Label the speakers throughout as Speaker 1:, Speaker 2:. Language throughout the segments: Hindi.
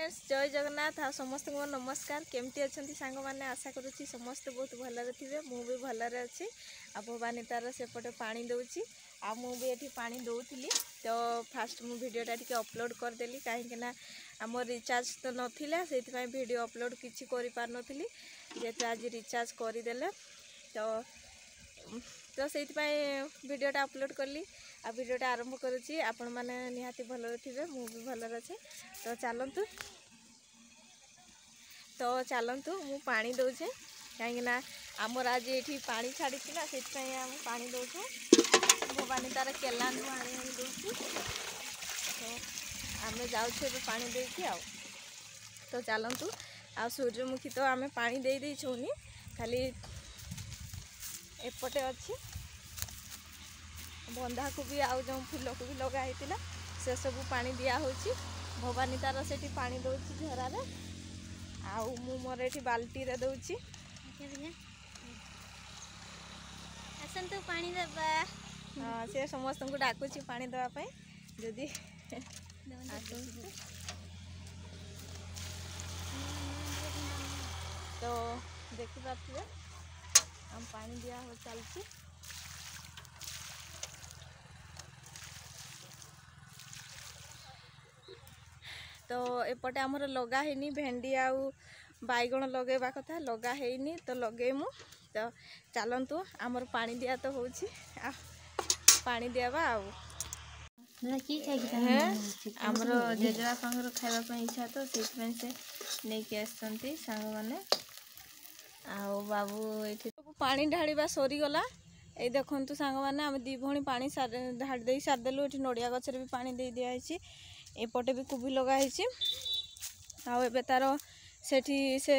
Speaker 1: फ्रेंड्स जय जगन्नाथ आ समस्त को नमस्कार केमती अच्छा सांग मैंने आशा करुँची समस्ते बहुत भलरे थे मु भी भलरे अच्छी आ भवानी तार सेपटे पानी दौची आ मुझे पानी दौली तो फास्ट मु वीडियोटा टी अपलोड करदेली कहीं आम रिचार्ज तो नाला से वीडियो अपलोड किसी कर पार नी जेहेतु आज रिचार्ज करदे तो से वीडियोटा अपलोड कली आ वीडियोटा आरंभ करुँची आपण मैंने निहाती भलरे थे मु भी भलरे अच्छे तो चलतु मु पानी दौचे कहीं आमर आज ये पानी छाड़ी ना से पानी दौचु भवानी तार केलान आनी दौची तो आम जाऊे पानी देकी आ तो चलतु आ सूर्यमुखी तो आम पानी दे देनी खाली एपटे अच्छी बंधा को भी आउ जो फूल को भी लगाई से सब पानी दिया होची भवानी तार से पानी दौची झरार आउ मु मोर ये बाल्टी रे दौची
Speaker 2: आसंतु पानी दबा
Speaker 1: हाँ से समस्त को डाकुची पानी देवाई जदि तो देखी पारे हम पानी दिया हो चलती तो एपटे आमर लगा है भेंडी आउ बैगण लगेबा कथा लगा है तो लगेमु तो चलतु आमर पानी दिया तो हो पानी दियाबा आमर जेजेबापा खावाई इच्छा तो से नहीं आसती सांग मैंने आउ बाबू ये पानी ढाड़ा सरीगला ये देखु सांग मैंने आम दी भणी पानी ढाड़ी दे सारिदेलु ये नड़िया गचर भी पानी दे दिखाई एपटे भी कोबी लगाई आए तार से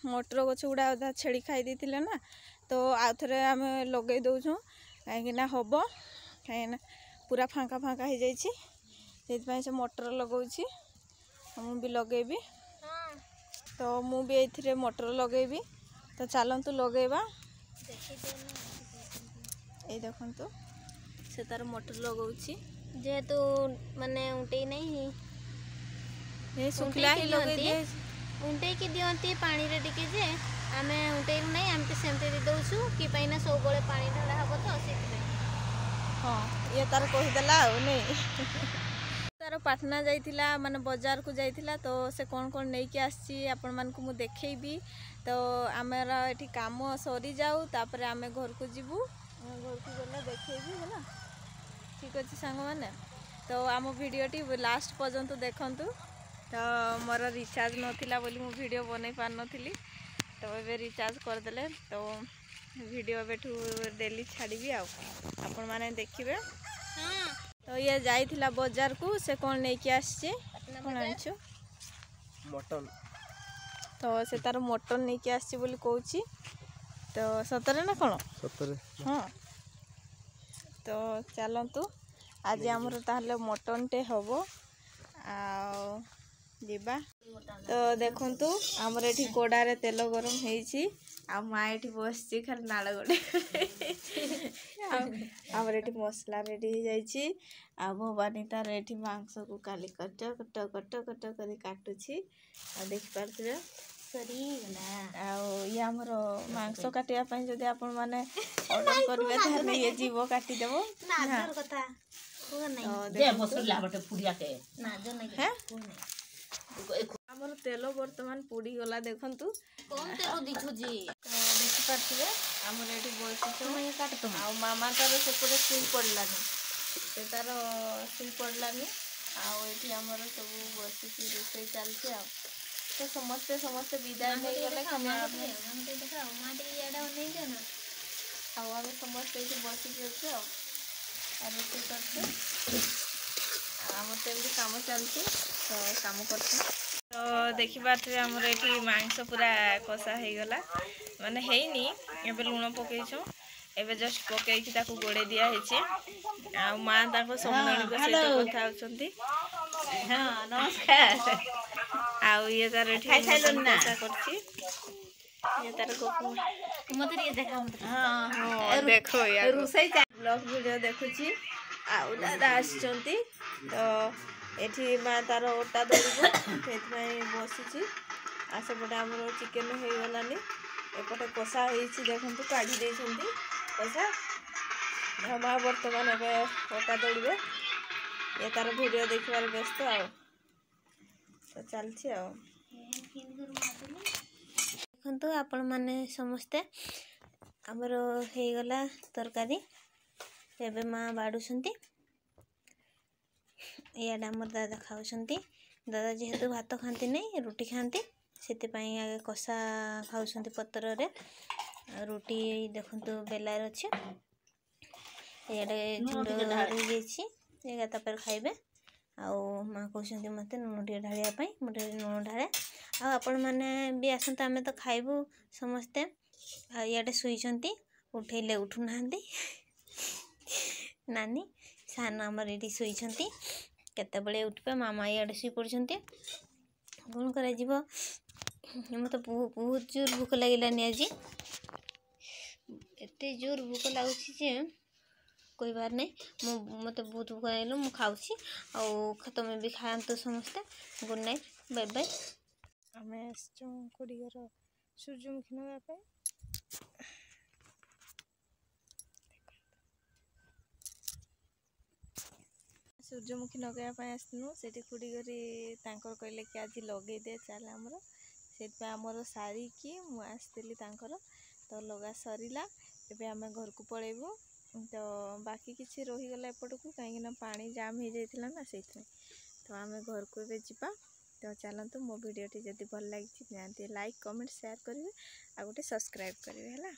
Speaker 1: मटर गछ गुड़ा अधा छेड़ी खाई देते ना तो आउ थे आम लगे दौचु कहीं हम कहीं पूरा फांका फांका हो जाइए से मटर लगौची मुझे लगेबी तो मुझे ये मटर लगेबी तो चलतु लगेबा ये देखु से तार मटर लगौची
Speaker 2: जेहेतु माने उठे नहीं
Speaker 1: ये सुखला ही लगे
Speaker 2: उठे की दियंती पानी रे टिके जे आमे उठे नहीं आम सेमते दे दउछु कि पैना सब बळे पानी ढाला हबो तो से
Speaker 1: हाँ ये तार कहीदेला नहीं तार पाटना जाइथिला माने बाजार को जाइथिला तो से कौन कौन नहीं कि आसी आपण मान को मु देखेबी तो आमेरा एठी काम सरी जाऊ तापर आमे घर को जीवु घर को गले देखेबी है ठीक अच्छे सांग मैंने तो आम वीडियोटी लास्ट पर्यंत देखंतु तो मोर रिचार्ज नाला बोली मु वीडियो बनई पार नी तो ये रिचार्ज करदे तो वीडियो एठू डेली छाड़ी आपण माने देखिबे तो ये जाइथिला बाजार को से कौन नहीं कि आछे कौन आछो
Speaker 3: मटन
Speaker 1: तो से तार मटन नहीं कि आछे बोली कहूची तो सतरे ना कौन
Speaker 3: सतरे
Speaker 1: हाँ तो चलतु आज आमर ताहले मटन टे हम आवा तो देखु आमर ये कोड़े तेल गरम होती आ माँ ये बस खाली नाड़ गोटे आमर ये मसला रेडी हो जाइए आ भवानी तार ये मांस को काली कट कट कट कट कर काटुची आ देखिपे ये आमर मांस काटापी जदि आपण मैंने ऑर्डर करेंगे ताहले ये जीव काटिदेव आमर तेल बर्तमान पुड़ी गला देखु देखिपे आमर ये बस मामा तार सेपटे सुई पड़लानी से तार सुई पड़लानी आमर सब बस रोसे चलती तो समस्ते समस्ते विदाय नहीं गले आम समस्ते बसिक अच्छे रोसे करते आम तो कम चलती तो कम कर तो देखिए आमर ये मांस पूरा कषा हो गला माने हैनी एबे लुण पकईचु एबे जस्ट पकईकी ताको गोड़े दिया है आ माँ ताको समणी को सहित कथा होचंती हाँ नमस्कार आउ ये तार कषा करछि ये तार को
Speaker 2: मते ये देखा
Speaker 1: हाँ हाँ देखो यार रुसई ब्लॉग वीडियो देखुची आउ दादा आछंती तो ଏଠି ମା ତାର ଅଟା ଦଳିବ ସେଥିପାଇଁ ବସିଛି। ଆଉ ସେପଟେ ଆମର ଚିକେନ ହେଇଗଲାନି, ଏପଟେ କଷା ହେଇଛି ଦେଖନ୍ତୁ, କାଢ଼ି ଦେଇଛନ୍ତି କଷା। ଆଉ ମା ବର୍ତ୍ତମାନ ଏବେ ଅଟା ଦଳିବେ, ଏ ତାର ଭିଡ଼ିଓ ଦେଖିବାରେ ବ୍ୟସ୍ତ ଆଉ, ତ ଚାଲିଛି ଆଉ।
Speaker 2: ଦେଖନ୍ତୁ ଆପଣମାନେ ସମସ୍ତେ, ଆମର ହେଇଗଲା ତରକାରୀ, ଏବେ ମା ବାଡ଼ୁଛନ୍ତି। ଇଆଡ଼େ ଆମର ଦାଦା ଖାଉଛନ୍ତି। ଦାଦା ଯେହେତୁ ଭାତ ଖାଆନ୍ତି ନାହିଁ, ରୁଟି ଖାଆନ୍ତି, ସେଥିପାଇଁ ଆଗେ କଷା ଖାଉଛନ୍ତି ପତ୍ରରେ। ରୁଟି ଦେଖନ୍ତୁ ବେଲାରେ ଅଛି, ଇଆଡ଼େ ଝୁଡ଼ ହେଇଯାଇଛି, ଏଗା ତାପରେ ଖାଇବେ। ଆଉ ମା କହୁଛନ୍ତି ମୋତେ ଲୁଣ ଟିକେ ଢାଳିବା ପାଇଁ, ମୁଁ ଟିକେ ଲୁଣ ଢାଳେ। ଆଉ ଆପଣମାନେ ବି ଆସନ୍ତୁ, ଆମେ ତ ଖାଇବୁ ସମସ୍ତେ। ଆଉ ଇଆଡ଼େ ଶୋଇଛନ୍ତି, ଉଠେଇଲେ ଉଠୁନାହାନ୍ତି। ନାନୀ ସାନ ଆମର ଏଠି ଶୋଇଛନ୍ତି, କେତେବେଳେ ଉଠିବେ। ମାମା ଇଆଡ଼େ ଶୋଇ ପଡ଼ିଛନ୍ତି। କ'ଣ କରାଯିବ, ମୋତେ ବହୁତ ଜୋର ଭୋକ ଲାଗିଲାନି ଆଜି, ଏତେ ଜୋର ଭୋକ ଲାଗୁଛି ଯେ କହିବାର ନାହିଁ। ମୋତେ ବହୁତ ଭୋକ ଲାଗିଲା, ମୁଁ ଖାଉଛି। ଆଉ ତମେ ବି ଖାଆନ୍ତୁ ସମସ୍ତେ। Good night, bye bye.
Speaker 1: ଆମେ ଆସିଛୁ ଖୁଡ଼ିଘର ସୂର୍ଯ୍ୟମୁଖୀ ନେବା ପାଇଁ। ସୂର୍ଯ୍ୟମୁଖୀ ଲଗାଇବା ପାଇଁ ଆସିଥିଲୁ, ସେଠି ଖୁଡ଼ିଘରି ତାଙ୍କର କହିଲେ କି ଆଜି ଲଗେଇଦେ ଚାଲ ଆମର, ସେଥିପାଇଁ ଆମର ସାରିକି ମୁଁ ଆସିଥିଲି ତାଙ୍କର, ତ ଲଗା ସରିଲା। ଏବେ ଆମେ ଘରକୁ ପଳେଇବୁ। ତ ବାକି କିଛି ରହିଗଲା ଏପଟକୁ, କାହିଁକିନା ପାଣି ଜାମ୍ ହେଇଯାଇଥିଲା ନା, ସେଇଥିପାଇଁ। ତ ଆମେ ଘରକୁ ଏବେ ଯିବା। ତ ଚାଲନ୍ତୁ, ମୋ ଭିଡ଼ିଓଟି ଯଦି ଭଲ ଲାଗିଛି ନିହାତି ଲାଇକ୍, କମେଣ୍ଟ, ସେୟାର କରିବେ, ଆଉ ଗୋଟେ ସବସ୍କ୍ରାଇବ୍ କରିବେ ହେଲା।